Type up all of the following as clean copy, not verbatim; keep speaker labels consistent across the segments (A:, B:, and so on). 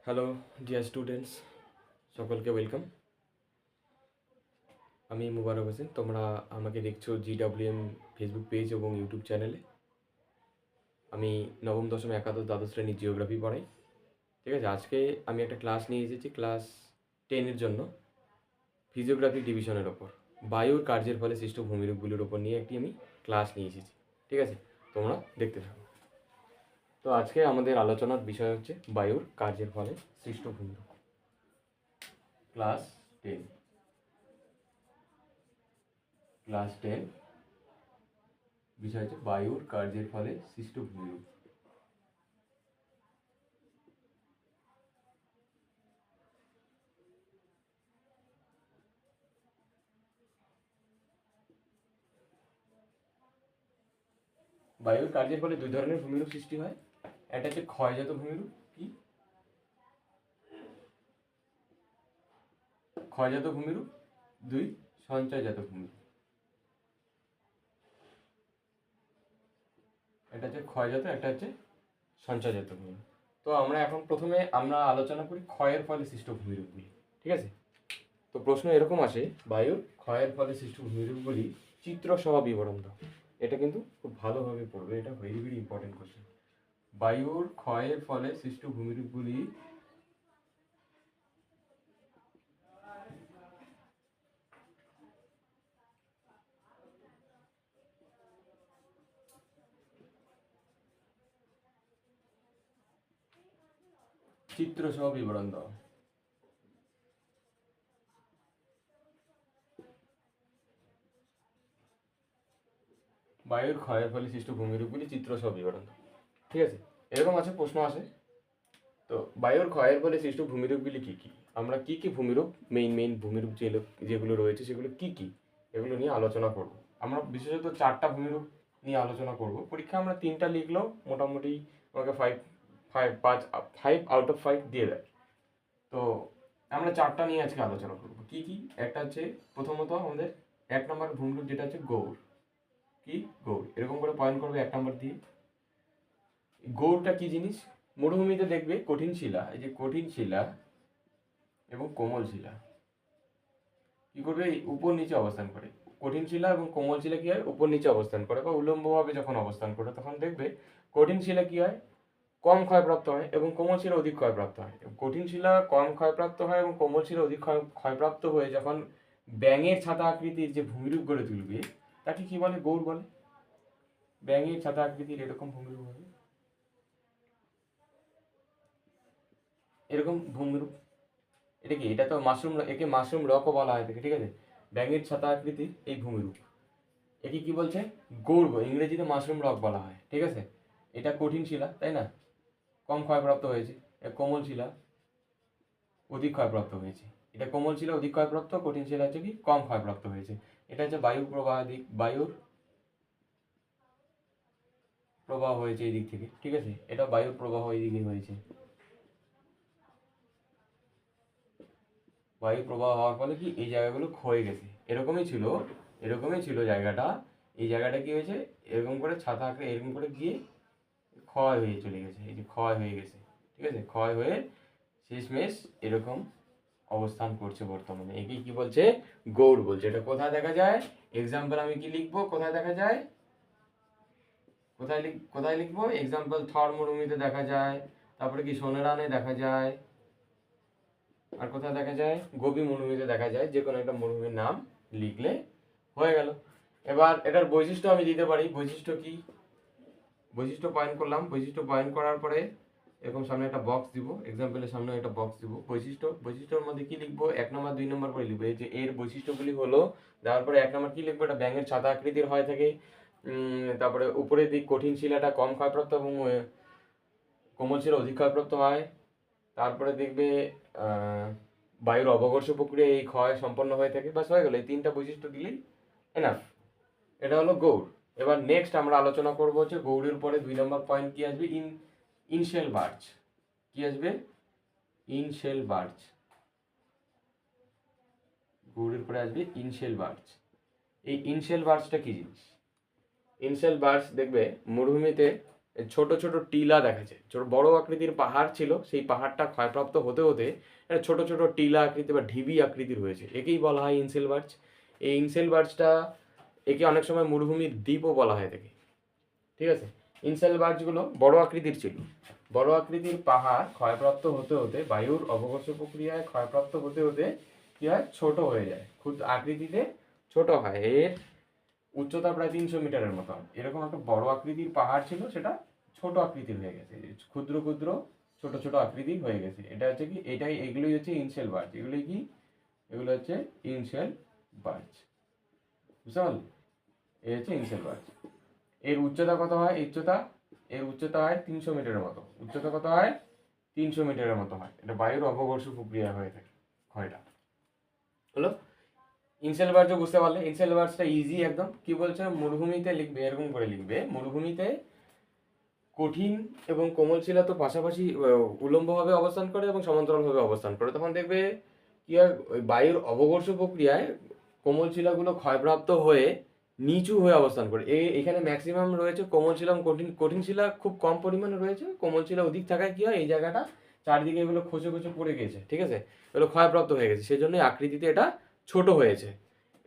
A: Hello dear students, সকলকে welcome. আমি মুবারক হোসেন। তোমরা আমাকে দেখছো GWM ফেসবুক পেজ এবং ইউটিউব চ্যানেলে। আমি নবম দশম একাদশ দ্বাদশ শ্রেণীর জিওগ্রাফি পড়াই। ঠিক আছে, আজকে আমি একটা ক্লাস নিয়ে এসেছি ক্লাস 10-এর জন্য ফিজিওগ্রাফি ডিভিশনের ওপর বায়ুর কার্যের ফলে সৃষ্ট ভূমিরূপগুলির ওপর নিয়ে একটি আমি ক্লাস নিয়ে এসেছি। ঠিক আছে, তোমরা দেখতে থাকো। তো আজকে আমাদের আলোচনার বিষয় হচ্ছে বায়ুর কার্যের ফলে সৃষ্ট ভূমিরূপ। ক্লাস 10 বিষয় হচ্ছে বায়ুর কার্যের ফলে সৃষ্ট ভূমিরূপ। বায়ুর কার্যের ফলে দুই ধরনের ভূমিরূপ সৃষ্টি হয়। একটা হচ্ছে ক্ষয়জাত ভূমিরূপ। কি ক্ষয়জাত ভূমিরূপ? দুই, সঞ্চয়জাত ভূমিরূপ। একটা হচ্ছে ক্ষয়জাত, একটা হচ্ছে সঞ্চয়জাত ভূমিরূপ। তো আমরা এখন প্রথমে আলোচনা করি ক্ষয়ের ফলে সৃষ্ট ভূমিরূপগুলি। ঠিক আছে, তো প্রশ্ন এরকম আসে, বায়ুর ক্ষয়ের ফলে সৃষ্ট ভূমিরূপগুলি চিত্র সহ বিবরণ দাও। এটা কিন্তু খুব ভালোভাবে পড়বে, এটা ভেরি ভেরি ইম্পর্টেন্ট কোশ্চেন। বায়ুর ক্ষয়ের ফলে সৃষ্ট ভূমিরূপগুলি চিত্র সহ বিবরণ দাও। বায়ুর ক্ষয়ের ফলে সৃষ্ট ভূমিরূপগুলি চিত্র সহ বিবরণ দাও। ঠিক আছে, এরকম আছে, প্রশ্ন আসে। তো বায়ুর ক্ষয়ের ফলে সৃষ্ট ভূমিরূপগুলি কী কী? আমরা কী কী ভূমিরূপ, মেইন ভূমিরূপ যেগুলো রয়েছে সেগুলো কী কী, এগুলো নিয়ে আলোচনা করব। আমরা বিশেষত 4টা ভূমিরূপ নিয়ে আলোচনা করব। পরীক্ষা আমরা 3টা লিখলেও মোটামুটি আমাকে 5 আউট অফ 5 দিয়ে দেয়। তো আমরা 4টা নিয়ে আজকে আলোচনা করব। কী কী? একটা হচ্ছে প্রথমত আমাদের 1 নম্বর ভূমিরূপ, যেটা হচ্ছে গৌড়। কি? গৌড়। এরকম করে পয়েন্ট করবে 1 নম্বর দিয়ে। গৌড়টা কি জিনিস? মরুভূমিতে দেখবে কঠিন শিলা, এই যে কঠিন শিলা এবং কোমল শিলা কি করবে? উপর নিচে অবস্থান করে। কঠিন শিলা এবং কোমল শিলা কি হয়? উপর নিচে অবস্থান করে বা উল্লম্বভাবে যখন অবস্থান করে তখন দেখবে কঠিন শিলা কি হয়? কম ক্ষয়প্রাপ্ত হয় এবং কোমল শিলা অধিক ক্ষয়প্রাপ্ত হয়। কঠিন শিলা কম ক্ষয়প্রাপ্ত হয় এবং কোমল শিলা অধিক ক্ষয়প্রাপ্ত হয়ে যখন ব্যাঙের ছাতা আকৃতির যে ভূমিরূপ গড়ে তুলবে তাকে কি বলে? গৌড় বলে। ব্যাঙের ছাতা আকৃতির এরকম ভূমিরূপ হবে, এরকম ভূমিরূপ। এটা কি? এটা তো মাশরুম, একে মাশরুম রকও বলা হয় থাকে। ঠিক আছে, ব্যাঙের ছাতা আকৃতির এই ভূমিরূপ, একে কি বলছে? গৌড়। ইংরেজিতে মাশরুম রক বলা হয়। ঠিক আছে, এটা কঠিন শিলা, তাই না? কম ক্ষয়প্রাপ্ত হয়েছে। কোমল শিলা অধিক ক্ষয়প্রাপ্ত হয়েছে। এটা কোমল শিলা অধিক ক্ষয়প্রাপ্ত, কঠিন শিলা হচ্ছে কি কম ক্ষয়প্রাপ্ত হয়েছে। এটা হচ্ছে বায়ু প্রবাহ দিক, বায়ুর প্রবাহ হয়েছে এই দিক থেকে। ঠিক আছে, এটা বায়ুর প্রবাহ এই দিকে হয়েছে। বায়ু প্রবাহ হওয়ার ফলে কি এই জায়গাগুলো ক্ষয়ে গেছে। এরকমই ছিল জায়গাটা। এই জায়গাটা কি হয়েছে? এরকম করে ছাতা আঁকড়ে এরকম করে গিয়ে ক্ষয় হয়ে চলে গেছে। এই যে ক্ষয় হয়ে গেছে। ঠিক আছে, ক্ষয় হয়ে শেষমেশ এরকম অবস্থান করছে বর্তমানে। একে কি বলছে? গৌড় বলছে। এটা কোথায় দেখা যায়? এক্সাম্পল আমি কি লিখবো? কোথায় দেখা যায়? কোথায় লিখবো? এক্সাম্পল থর মরুভূমিতে দেখা যায়, তারপরে কি সোনারানে দেখা যায়, আর কোথায় দেখা যায়? গোবি মরুভূমিতে দেখা যায়। যে কোনো একটা মরুভূমির নাম লিখলে হয়ে গেল। এবার এটার বৈশিষ্ট্য আমি দিতে পারি। বৈশিষ্ট্য কি? বৈশিষ্ট্য পয়েন্ট করলাম। বৈশিষ্ট্য পয়েন্ট করার পরে এরকম সামনে একটা বক্স দিব, এক্সাম্পলের সামনে একটা বক্স দিব। বৈশিষ্ট্যর মধ্যে কি লিখবো? 1 নম্বর 2 নম্বর করে লিখবো। এই যে এর বৈশিষ্ট্যগুলি হলো, দেওয়ার পরে 1 নম্বর কি লিখবো? এটা ব্যাঙের ছাতা আকৃতির হয় থাকে। তারপরে উপরের দিক কঠিন শিলাটা কম ক্ষয়প্রাপ্ত এবং কোমল শিলা অধিক ক্ষয়প্রাপ্ত হয়। তারপরে দেখবে বায়ুর অবঘর্ষ প্রক্রিয়া এই ক্ষয় সম্পন্ন হয়ে থাকে। বাস হয়ে গেল। এই 3টা বৈশিষ্ট্য দিলেই এনাফ। এটা হলো গৌড়। এবার নেক্সট আমরা আলোচনা করবো হচ্ছে গৌড়ের পরে 2 নম্বর পয়েন্ট কি আসবে? ইনশেল বার্চ। কি আসবে? ইনশেল বার্চ। গৌড়ের পরে আসবে ইনশেল বার্চ। এই ইনশেল বার্চটা কি জিনিস? ইনশেল বার্চ দেখবে মরুভূমিতে ছোট ছোট টিলা দেখা যায়। ছোট বড় আকৃতির পাহাড় ছিল, সেই পাহাড়টা ক্ষয়প্রাপ্ত হতে হতে একটা ছোট ছোট টিলা আকৃতি বা ঢিবি আকৃতির হয়েছে, একেই বলা হয় ইনসেলবার্জ। এই ইনসেলবার্জটা, একে অনেক সময় মরুভূমির দ্বীপও বলা হয় থাকে, ঠিক আছে। ইনসেলবার্জগুলো বড় আকৃতির ছিল। বড় আকৃতির পাহাড় ক্ষয়প্রাপ্ত হতে হতে, বায়ুর অবঘর্ষ প্রক্রিয়ায় ক্ষয়প্রাপ্ত হতে হতে কি হয়, ছোট হয়ে যায়, ক্ষুদ্র আকৃতিতে ছোট হয়। এর উচ্চতা প্রায় 300 মিটারের মতো। এরকম একটা বড় আকৃতির পাহাড় ছিল, সেটা ছোট আকৃতির হয়ে গেছে, ক্ষুদ্র ক্ষুদ্র ছোট ছোট আকৃতির হয়ে গেছে। এটা হচ্ছে কি, এগুলোই হচ্ছে ইনসেলবার্জ। এগুলোই কি, এগুলো হচ্ছে ইনসেলবার্জ, বুঝতে পারলে? এই হচ্ছে ইনসেলবার্জ। এর উচ্চতা কত হয়? এর উচ্চতা হয় 300 মিটারের মতো। উচ্চতা কত হয়? 300 মিটারের মতো হয়। এটা বায়ুর অপঘর্ষ প্রক্রিয়া হয়ে থাকে ক্ষয়টা, হলো। ইনসেলবার্জও বুঝতে পারলে। ইনসেলবার্জটা ইজি একদম। কি বলছে, মরুভূমিতে লিখবে, এরকম করে লিখবে, মরুভূমিতে কঠিন এবং কোমল শিলা তো পাশাপাশি উল্লম্বভাবে অবস্থান করে এবং সমান্তরালভাবে অবস্থান করে। তখন দেখবে কি হয়, ওই বায়ুর অবঘর্ষ প্রক্রিয়ায় কোমল শিলাগুলো ক্ষয়প্রাপ্ত হয়ে নিচু হয়ে অবস্থান করে। এখানে ম্যাক্সিমাম রয়েছে কোমল শিলা, কঠিন কঠিন শিলা খুব কম পরিমাণে রয়েছে। কোমল শিলা অধিক থাকায় কি হয়, এই জায়গাটা চারদিকে এগুলো খসে খসে পড়ে গেছে, ঠিক আছে, এগুলো ক্ষয়প্রাপ্ত হয়ে গেছে, সেজন্য আকৃতিতে এটা ছোট হয়েছে।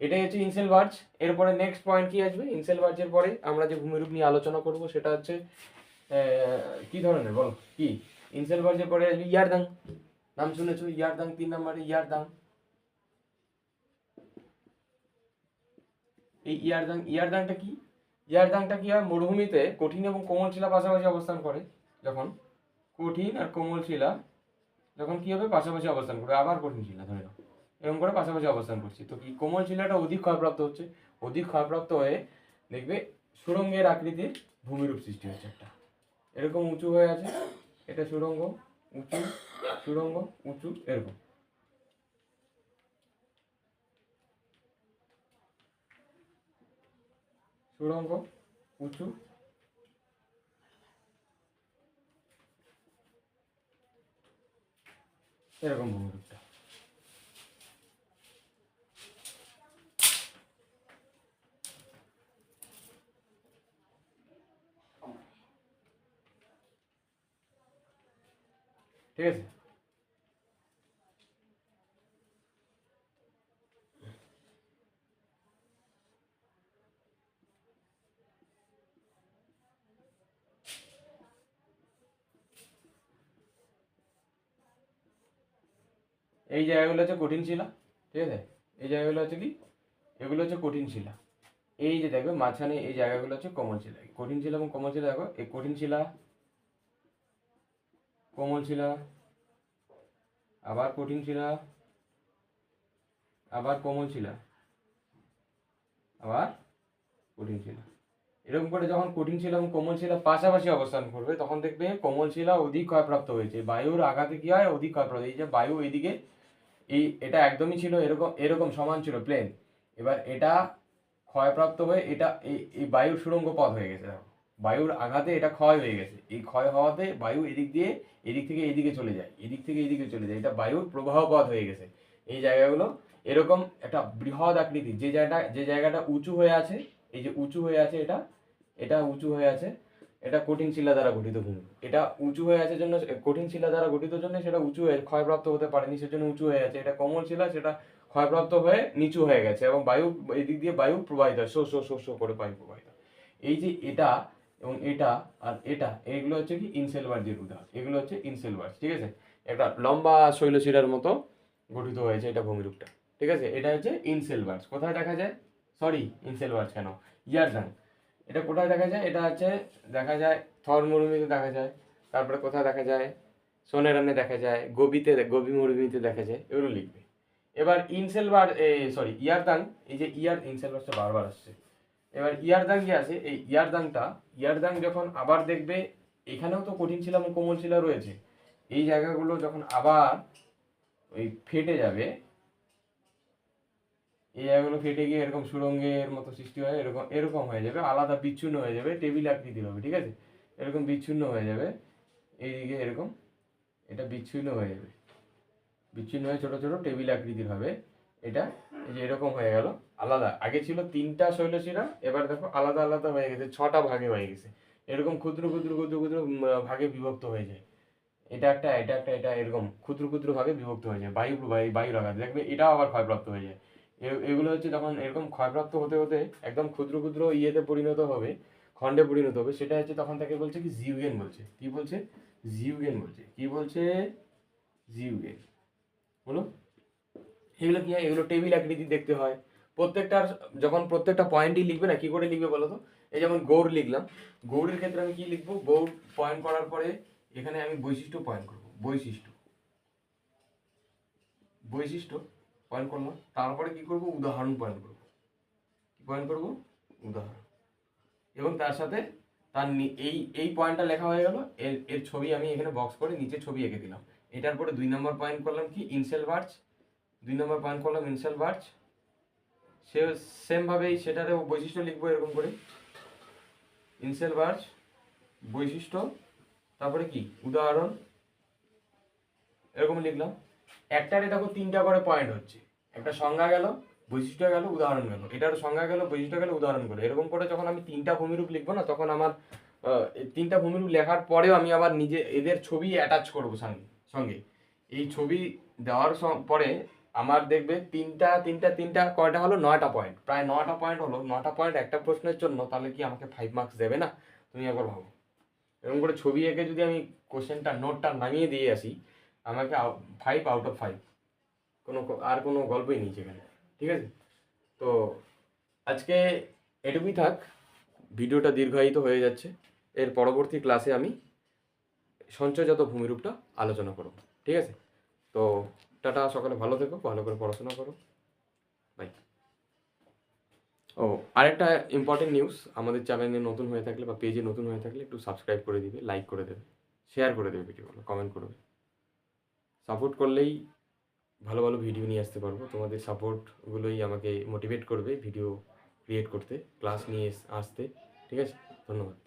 A: এটাই হচ্ছে ইনসেলবার্জ। এরপরে নেক্সট পয়েন্ট কি আসবে, ইনসেলবার্জের পরে আমরা যে ভূমিরূপ নিয়ে আলোচনা করব সেটা হচ্ছে কি ধরনের, বলো কি? ইনসেলবার্জের পরে আসবে ইয়ারদাং। নাম শুনেছো ইয়ারদাং, 3 নম্বরে ইয়ারদাং। এই ইয়ারদাংটা কি? ইয়ারদাংটা কি হয়, মরুভূমিতে কঠিন এবং কোমল শিলা পাশাপাশি অবস্থান করে। যখন কঠিন আর কোমল শিলা যখন কি হবে, পাশাপাশি অবস্থান করবে, আবার কঠিন শিলা ধরে নাও, এরকম করে পাশাপাশি অবস্থান করছি, তো কি কোমল শিলাটা অধিক ক্ষয়প্রাপ্ত হচ্ছে। অধিক ক্ষয়প্রাপ্ত হয়ে দেখবে সুড়ঙ্গের আকৃতির ভূমিরূপ সৃষ্টি হচ্ছে একটা, এরকম উঁচু হয়ে আছে, এটা সুড়ঙ্গ, উঁচু, সুড়ঙ্গ, উঁচু, এরকম। সুড়ঙ্গ, উঁচু, এরকম ভূমিরূপটা। ঠিক আছে। এই জায়গাগুলো হচ্ছে কঠিন শিলা, ঠিক আছে। এই জায়গাগুলো হচ্ছে কি, এগুলো হচ্ছে কঠিন শিলা। এই যে দেখবে মাঝখানে এই জায়গাগুলো হচ্ছে কোমল শিলা। কঠিন শিলা এবং কোমল শিলা, দেখো এই কঠিন শিলা, কোমল শিলা, আবার কঠিন শিলা, আবার কোমল শিলা, আবার কঠিন শিলা। এরকম করে যখন কঠিন শিলা এবং কোমল শিলা পাশাপাশি অবস্থান করবে, তখন দেখবে কোমল শিলা অধিক ক্ষয়প্রাপ্ত হয়েছে। বায়ুর আঘাতে কি হয়, অধিক ক্ষয়প্রাপ্ত। এই যে বায়ু এইদিকে, এটা একদমই ছিল এরকম এরকম সমান ছিল প্লেন, এবার এটা ক্ষয়প্রাপ্ত হয়ে এটা এই বায়ুর সুড়ঙ্গ পথ হয়ে গেছে। দেখো বায়ুর আঘাতে এটা ক্ষয় হয়ে গেছে। এই ক্ষয় হওয়াতে বায়ু এদিক থেকে এদিকে চলে যায়, এদিক থেকে এদিকে চলে যায়, এটা বায়ুর প্রবাহ পথ হয়ে গেছে। এই জায়গাগুলো এরকম একটা বৃহৎ আকৃতি, যে জায়গাটা উঁচু হয়ে আছে, এই যে উঁচু হয়ে আছে, এটা এটা উঁচু হয়ে আছে, এটা কঠিন শিলা দ্বারা গঠিত ভূমি। এটা উঁচু হয়ে আছে জন্য, কঠিন শিলা দ্বারা গঠিত জন্য সেটা উঁচু হয়ে ক্ষয়প্রাপ্ত হতে পারেনি, সেজন্য উঁচু হয়ে আছে। এটা কোমল শিলা, সেটা ক্ষয়প্রাপ্ত হয়ে নিচু হয়ে গেছে এবং বায়ু এদিক দিয়ে বায়ু প্রবাহিত হয়, শো শো শো শো করে বায়ু প্রবাহিত। এই যে এটা এবং এটা আর এটা, এগুলো হচ্ছে কি ইনসেলবার্জের উদাহরণ। এগুলো হচ্ছে ইনসেলবার্জ, ঠিক আছে। একটা লম্বা শৈলশিলার মতো গঠিত হয়েছে এটা ভূমিরূপটা, ঠিক আছে। এটা হচ্ছে ইনসেলবার্জ। কোথায় দেখা যায়, সরি ইনসেলবার্জ কেন, ইয়ারদাং। এটা কোথায় দেখা যায়, এটা হচ্ছে দেখা যায় থর মরুভূমিতে দেখা যায়, তারপরে কোথায় দেখা যায়, সোনেরানে দেখা যায়, গোবি মরুভূমিতে দেখা যায়, এগুলো লিখবে। এবার ইয়ারদাং, এই যে ইনসেলবার্জটা বারবার আসছে। এবার ইয়ারদাং কি আছে, এই ইয়ারদাং যখন আবার দেখবে, এখানেও তো কঠিন শিলা এবং কোমল শিলা রয়েছে, এই জায়গাগুলো যখন আবার ওই ফেটে যাবে, এই জায়গাগুলো ফেটে গিয়ে এরকম সুড়ঙ্গের মতো সৃষ্টি হয়, এরকম এরকম হয়ে যাবে, আলাদা বিচ্ছিন্ন হয়ে যাবে, টেবিল আকৃতির হবে, ঠিক আছে। এরকম বিচ্ছিন্ন হয়ে যাবে, এইদিকে এরকম এটা বিচ্ছিন্ন হয়ে যাবে, বিচ্ছিন্ন হয়ে ছোট ছোট টেবিল আকৃতির হবে। এটা এই যে এরকম হয়ে গেল, আলাদা। আগে ছিল 3টা শৈলশিরা, এবার দেখো আলাদা আলাদা হয়ে গেছে, 6টা ভাগে হয়ে গেছে। এরকম ক্ষুদ্র ক্ষুদ্র ক্ষুদ্র ক্ষুদ্র ভাগে বিভক্ত হয়ে যায়। এটা একটা, এটা একটা, এটা এরকম ক্ষুদ্র ক্ষুদ্র ভাগে বিভক্ত হয়ে যায় বায়ুর আঘাতে, দেখবে এটাও আবার ক্ষয়প্রাপ্ত হয়ে যায়। এগুলো হচ্ছে যখন এরকম ক্ষয়প্রাপ্ত হতে হতে একদম ক্ষুদ্র ক্ষুদ্র ইয়েতে পরিণত হবে, খণ্ডে পরিণত হবে, সেটা হচ্ছে তখন তাকে বলছে কি জিউগেন বলছে। কি বলছে? জিউগেন বলছে। কি বলছে? জিউগেন। বলো। এগুলো কি হয়? এগুলো টেবিল আকৃতি দেখতে হয়। যখন প্রত্যেকটা পয়েন্টই লিখবে না, কি করে লিখবে বলো তো? এই যেমন গৌড় লিখলাম, গৌড়ের ক্ষেত্রে আমি কি লিখবো? গৌড় পয়েন্ট করার পরে এখানে আমি বৈশিষ্ট্য পয়েন্ট করবো। বৈশিষ্ট্য পয়েন্ট করলাম, তারপরে কি করব? উদাহরণ পয়েন্ট করব। কি পয়েন্ট করব? উদাহরণ। এবং তার সাথে এই পয়েন্টটা লেখা হয়ে গেল, এর ছবি আমি এখানে বক্স করে নিচে ছবি এঁকে দিলাম। এটার পরে 2 নম্বর পয়েন্ট করলাম কি? In-cell Wirtz. 2 নম্বর পয়েন্ট করলাম ইনসেল ভার্চ। সেম ভাবেই সেটারও বৈশিষ্ট্য লিখবো এরকম করে, ইনসেল ভার্চ, বৈশিষ্ট্য, তারপরে কি? উদাহরণ, এরকম লিখলাম। একটারে দেখো 3টা করে পয়েন্ট হচ্ছে, একটা সংজ্ঞা গেল, বৈশিষ্ট্য গেল, উদাহরণ গেল, এটার সংজ্ঞা গেল, বৈশিষ্ট্য গেল, উদাহরণ গেল। এরকম করে যখন আমি 3টা ভূমিরূপ লিখবো না, তখন আমার 3টা ভূমিরূপ লেখার পরেও আমি আবার নিজে এদের ছবি অ্যাটাচ করবো সঙ্গে। এই ছবি দেওয়ার পরে আমার দেখবে তিনটা কয়টা হলো? 9টা পয়েন্ট, প্রায় 9টা পয়েন্ট হলো। 9টা পয়েন্ট একটা প্রশ্নের জন্য, তাহলে কি আমাকে 5 মার্কস দেবে না? তুমি একবার ভাবো। এরকম করে ছবি এঁকে যদি আমি কোশ্চেনটা নোটটা নামিয়ে দিয়ে আসি, আমাকে 5 আউট অফ 5। আর কোনো গল্পই নেই সেখানে। ঠিক আছে? তো আজকে এটুকুই থাক, ভিডিওটা দীর্ঘায়িত হয়ে যাচ্ছে। এর পরবর্তী ক্লাসে আমি সঞ্চয়জাত ভূমিরূপটা আলোচনা করব। ঠিক আছে? তো টাটা, সকালে ভালো থেকো, ভালো করে পড়াশোনা করো। বাই। ও, আরেকটা ইম্পর্টেন্ট নিউজ, আমাদের চ্যানেলে নতুন হয়ে থাকলে বা পেজে নতুন হয়ে থাকলে একটু সাবস্ক্রাইব করে দিবে, লাইক করে দেবে, শেয়ার করে দেবে ভিডিওগুলো, কমেন্ট করবে। সাপোর্ট করলেই ভালো ভালো ভিডিও নিয়ে আসতে পারবো। তোমাদের সাপোর্টগুলোই আমাকে মোটিভেট করবে ভিডিও ক্রিয়েট করতে, ক্লাস নিয়ে আসতে। ঠিক আছে? ধন্যবাদ।